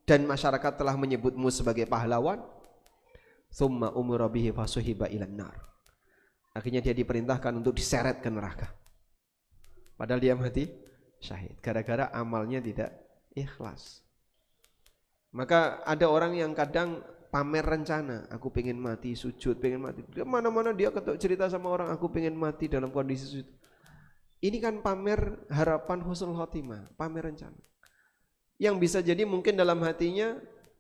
dan masyarakat telah menyebutmu sebagai pahlawan. Tsumma umira bihi fasuhiba ilan nar. Akhirnya dia diperintahkan untuk diseret ke neraka. Padahal dia mati syahid gara-gara amalnya tidak ikhlas. Maka ada orang yang kadang pamer rencana, aku pengen mati sujud, pengen mati. Mana-mana dia ketuk cerita sama orang, aku pengen mati dalam kondisi sujud. Ini kan pamer harapan husnul khotimah, pamer rencana. Yang bisa jadi mungkin dalam hatinya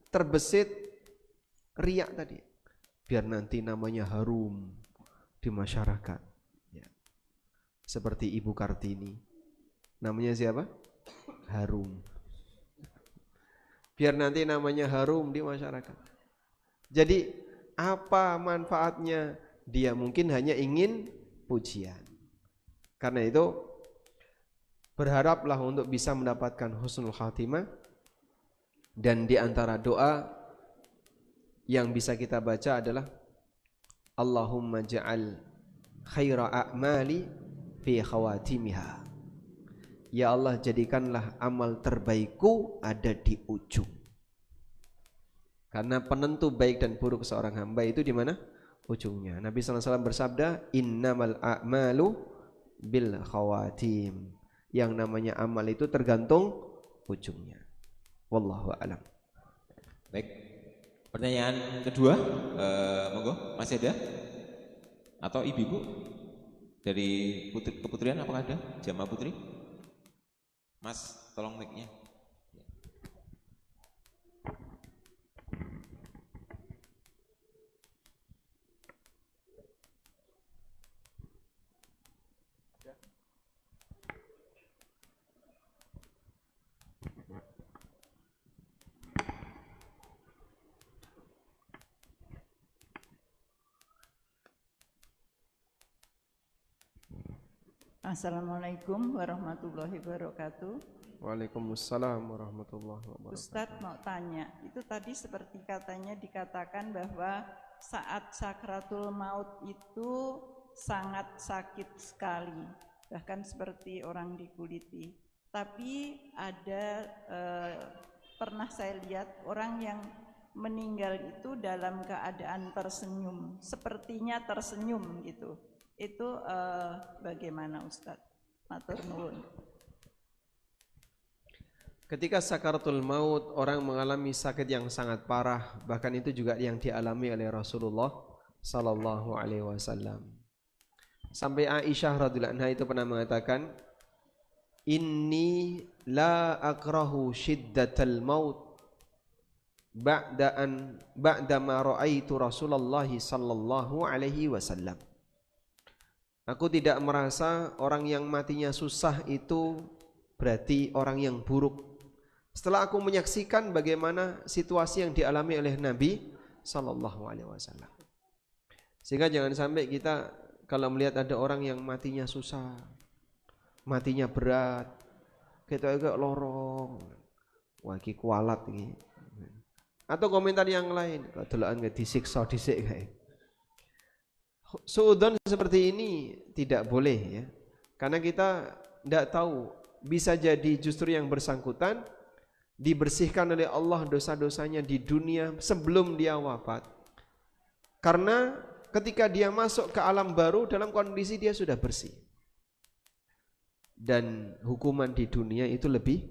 terbesit riya tadi. Biar nanti namanya harum di masyarakat. Ya. Seperti Ibu Kartini. Namanya siapa? Harum. Biar nanti namanya harum di masyarakat. Jadi apa manfaatnya? Dia mungkin hanya ingin pujian. Karena itu berharaplah untuk bisa mendapatkan husnul khatimah. Dan di antara doa yang bisa kita baca adalah Allahumma ja'al khaira a'mali fi khawatimiha. Ya Allah, jadikanlah amal terbaikku ada di ujung. Karena penentu baik dan buruk seorang hamba itu di mana? Ujungnya. Nabi SAW bersabda, innamal a'malu bil khawatim. Yang namanya amal itu tergantung ujungnya. Wallahu a'lam. Baik. Pertanyaan kedua, monggo, masih ada? Atau ibu-ibu dari keputrian apakah ada? Jamaah putri? Mas, tolong mic-nya. Assalamualaikum warahmatullahi wabarakatuh. Waalaikumsalam warahmatullahi wabarakatuh. Ustadz mau tanya, itu tadi seperti katanya dikatakan bahwa saat sakratul maut itu sangat sakit sekali. bahkan seperti orang dikuliti. Tapi ada pernah saya lihat orang yang meninggal itu dalam keadaan tersenyum, sepertinya tersenyum gitu. Itu bagaimana Ustadz? Matur nuwun. Ketika sakaratul maut, orang mengalami sakit yang sangat parah, bahkan itu juga yang dialami oleh Rasulullah sallallahu alaihi wasallam. Sampai Aisyah radhiyallahu anha itu pernah mengatakan, "Inni la akrahu shiddatal maut ba'da ma ra'aitu Rasulullah sallallahu alaihi wasallam." Aku tidak merasa orang yang matinya susah itu berarti orang yang buruk, setelah aku menyaksikan bagaimana situasi yang dialami oleh Nabi sallallahu alaihi wasallam. Sehingga jangan sampai kita kalau melihat ada orang yang matinya susah, matinya berat, kita agak lorong, wah iki kualat iki. Atau komentar yang lain, kok delokan disiksa dhisik kae. Suudzon seperti ini tidak boleh ya. Karena kita tidak tahu, bisa jadi justru yang bersangkutan dibersihkan oleh Allah dosa-dosanya di dunia sebelum dia wafat. Karena ketika dia masuk ke alam baru dalam kondisi dia sudah bersih. Dan hukuman di dunia itu lebih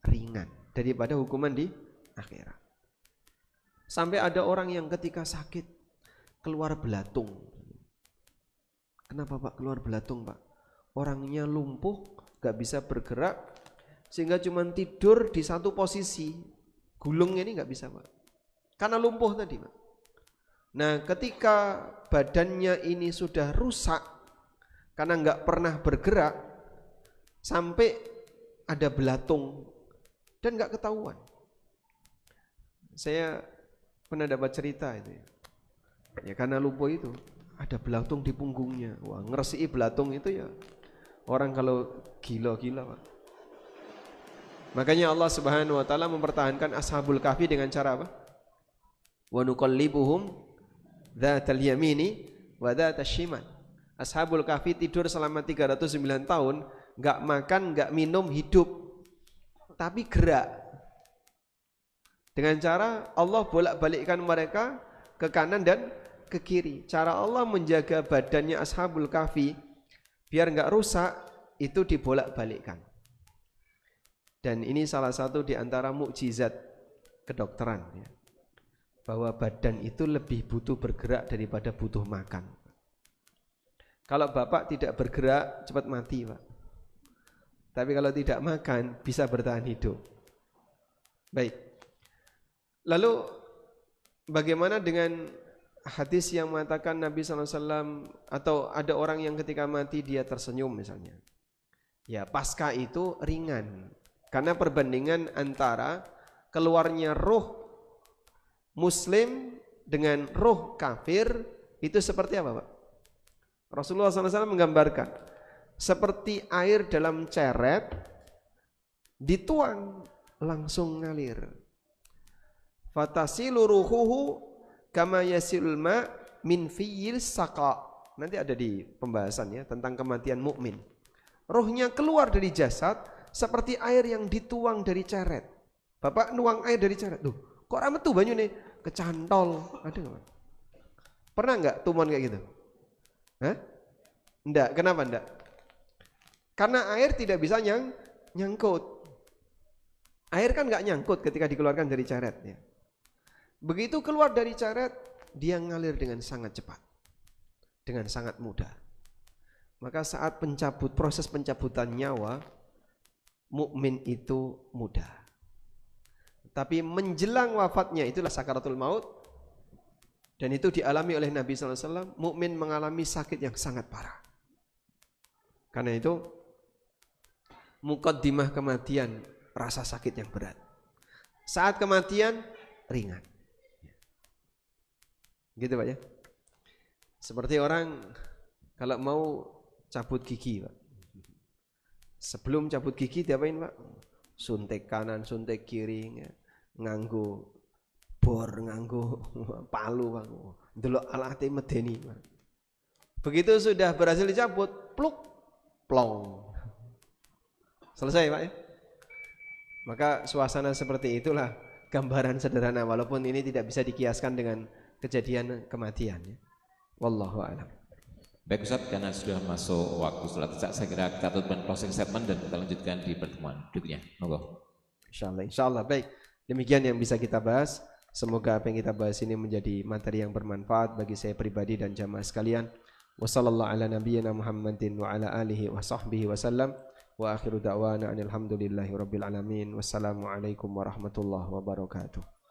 ringan daripada hukuman di akhirat. Sampai ada orang yang ketika sakit keluar belatung. Kenapa Pak keluar belatung Pak? Orangnya lumpuh, gak bisa bergerak, sehingga cuma tidur di satu posisi. Gulungnya ini gak bisa Pak, karena lumpuh tadi Pak. Nah ketika badannya ini sudah rusak karena gak pernah bergerak, sampai ada belatung dan gak ketahuan. Saya pernah dapat cerita itu ya, karena lumpuh itu ada belatung di punggungnya. Wah, ngeresiki belatung itu ya orang kalau gila-gila Pak. Makanya Allah Subhanahu wa taala mempertahankan Ashabul Kahfi dengan cara apa? Wa nuqallibuhum dzatal yamini wa dzatal shimal. Ashabul Kahfi tidur selama 309 tahun, enggak makan, enggak minum, hidup. Tapi gerak. Dengan cara Allah bolak-balikkan mereka ke kanan dan ke kiri. Cara Allah menjaga badannya Ashabul Kahfi biar enggak rusak itu dibolak-balikkan. Dan ini salah satu di antara mukjizat kedokteran ya. Bahwa badan itu lebih butuh bergerak daripada butuh makan. Kalau bapak tidak bergerak cepat mati Pak. Tapi kalau tidak makan bisa bertahan hidup. Baik. Lalu bagaimana dengan hadis yang mengatakan Nabi SAW atau ada orang yang ketika mati dia tersenyum misalnya. Ya pasca itu ringan. Karena perbandingan antara keluarnya roh muslim dengan roh kafir itu seperti apa Pak? Rasulullah SAW menggambarkan seperti air dalam ceret dituang langsung ngalir. Fatasilu ruhuhu kama yasilul ma min fiyil saqa. Nanti ada di pembahasan ya tentang kematian mukmin. Rohnya keluar dari jasad seperti air yang dituang dari ceret. Bapak nuang air dari ceret. Tuh, kok ramet tuh banyu nih? Kecantol. Ada enggak? Pernah enggak tumon kayak gitu? Hah? Enggak, kenapa enggak? Karena air tidak bisa nyangkut. Air kan enggak nyangkut ketika dikeluarkan dari ceret ya. Begitu keluar dari ceret, dia ngalir dengan sangat cepat. Dengan sangat mudah. Maka saat proses pencabutan nyawa, mukmin itu mudah. Tapi menjelang wafatnya itulah sakaratul maut. Dan itu dialami oleh Nabi SAW. Mukmin mengalami sakit yang sangat parah. Karena itu muqaddimah kematian, rasa sakit yang berat. Saat kematian ringan. Gitu Pak ya. Seperti orang kalau mau cabut gigi Pak. Sebelum cabut gigi diapain Pak? Suntik kanan, suntik kiri, nganggo bor, nganggo palu Pak. Delok alate medeni Pak. Begitu sudah berhasil dicabut, pluk plong. Selesai Pak ya. Maka suasana seperti itulah gambaran sederhana, walaupun ini tidak bisa dikiaskan dengan kejadian kematian ya. Wallahu a'lam. Baik Ustaz, karena sudah masuk waktu sholat isya, saya kira kita tutup closing statement dan kita lanjutkan di pertemuan berikutnya. Monggo. Insyaallah. Baik. Demikian yang bisa kita bahas. Semoga apa yang kita bahas ini menjadi materi yang bermanfaat bagi saya pribadi dan jamaah sekalian. Wassallallahu ala nabiyyina Muhammadin wa ala alihi wa sahbihi wasallam. Wa akhiru da'wana anil hamdulillahi rabbil alamin. Wassalamualaikum warahmatullahi wabarakatuh.